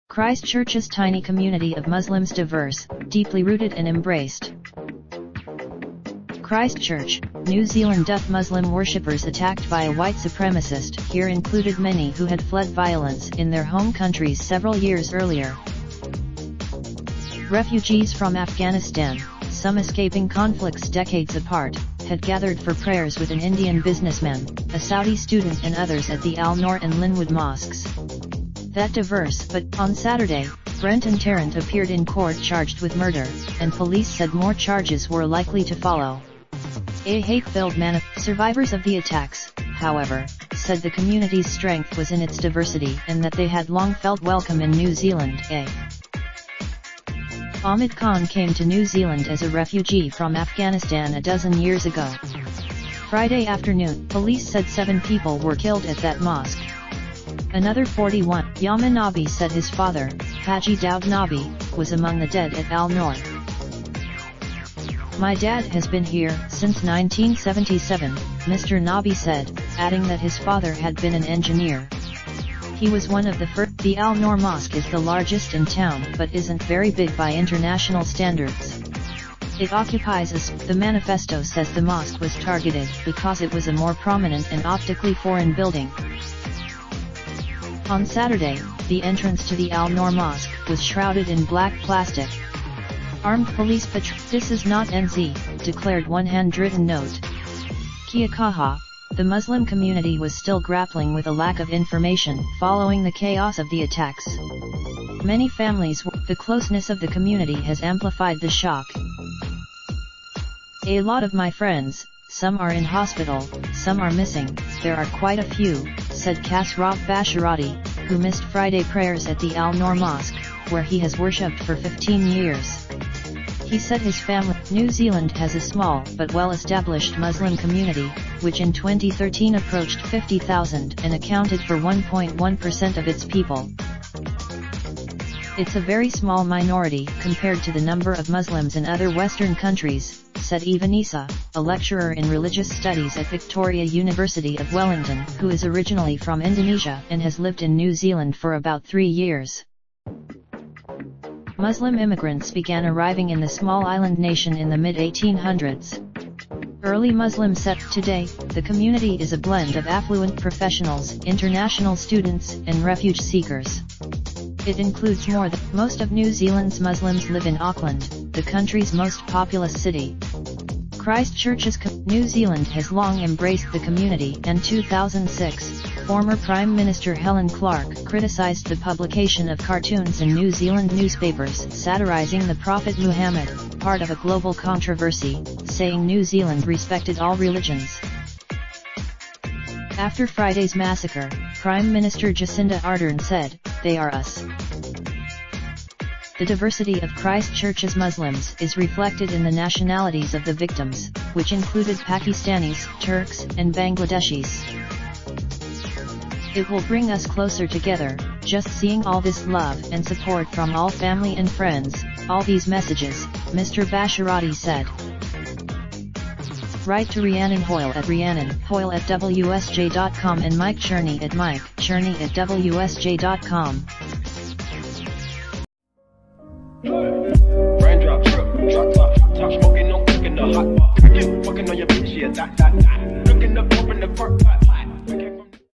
Christchurch's tiny community of Muslims diverse, deeply rooted and embraced. Christchurch, New Zealand. Muslim worshippers attacked by a white supremacist here included many who had fled violence in their home countries several years earlier. Refugees from Afghanistan, some escaping conflicts decades apart, had gathered for prayers with an Indian businessman, a Saudi student and others at the Al-Noor and Linwood mosques. That diverse, but on Saturday, Brenton Tarrant appeared in court charged with murder, and police said more charges were likely to follow. A hate-filled survivors of the attacks, however, said the community's strength was in its diversity and that they had long felt welcome in New Zealand. Ahmed Khan came to New Zealand as a refugee from Afghanistan a dozen years ago. Friday afternoon, police said 7 people were killed at that mosque. Another 41, Yaman Nabi said his father, Haji Daud Nabi, was among the dead at Al-Noor. My dad has been here since 1977, Mr. Nabi said, adding that his father had been an engineer. He was one of the first. The Al-Noor Mosque is the largest in town but isn't very big by international standards. It occupies the manifesto says the mosque was targeted because it was a more prominent and optically foreign building. On Saturday, the entrance to the Al-Noor Mosque was shrouded in black plastic. Armed police patrol. This is not NZ, declared one handwritten note. Kia kaha. The Muslim community was still grappling with a lack of information following the chaos of the attacks. Many families. The closeness of the community has amplified the shock. A lot of my friends, some are in hospital, some are missing, there are quite a few, said Kasraf Bashirati, who missed Friday prayers at the Al-Noor Mosque, where he has worshipped for 15 years. He said his family. New Zealand has a small but well-established Muslim community, which in 2013 approached 50,000 and accounted for 1.1% of its people. It's a very small minority compared to the number of Muslims in other Western countries, said Ivanisa, a lecturer in religious studies at Victoria University of Wellington, who is originally from Indonesia and has lived in New Zealand for about 3 years. Muslim immigrants began arriving in the small island nation in the mid-1800s. Early Muslim today, the community is a blend of affluent professionals, international students, and refuge seekers. It includes most of New Zealand's Muslims live in Auckland, the country's most populous city. Christchurch's New Zealand has long embraced the community, and 2006, former Prime Minister Helen Clark criticized the publication of cartoons in New Zealand newspapers satirizing the Prophet Muhammad, part of a global controversy, saying New Zealand respected all religions. After Friday's massacre, Prime Minister Jacinda Ardern said, "They are us." The diversity of Christchurch's Muslims is reflected in the nationalities of the victims, which included Pakistanis, Turks, and Bangladeshis. It will bring us closer together, just seeing all this love and support from all family and friends, all these messages, Mr. Bashirati said. Write to Rhiannon Hoyle at wsj.com and Mike Cherney at wsj.com. Raindrop, truck top, top smoking, no cooking the hot pot. Fucking on your bitch, yeah, that. Looking up, open the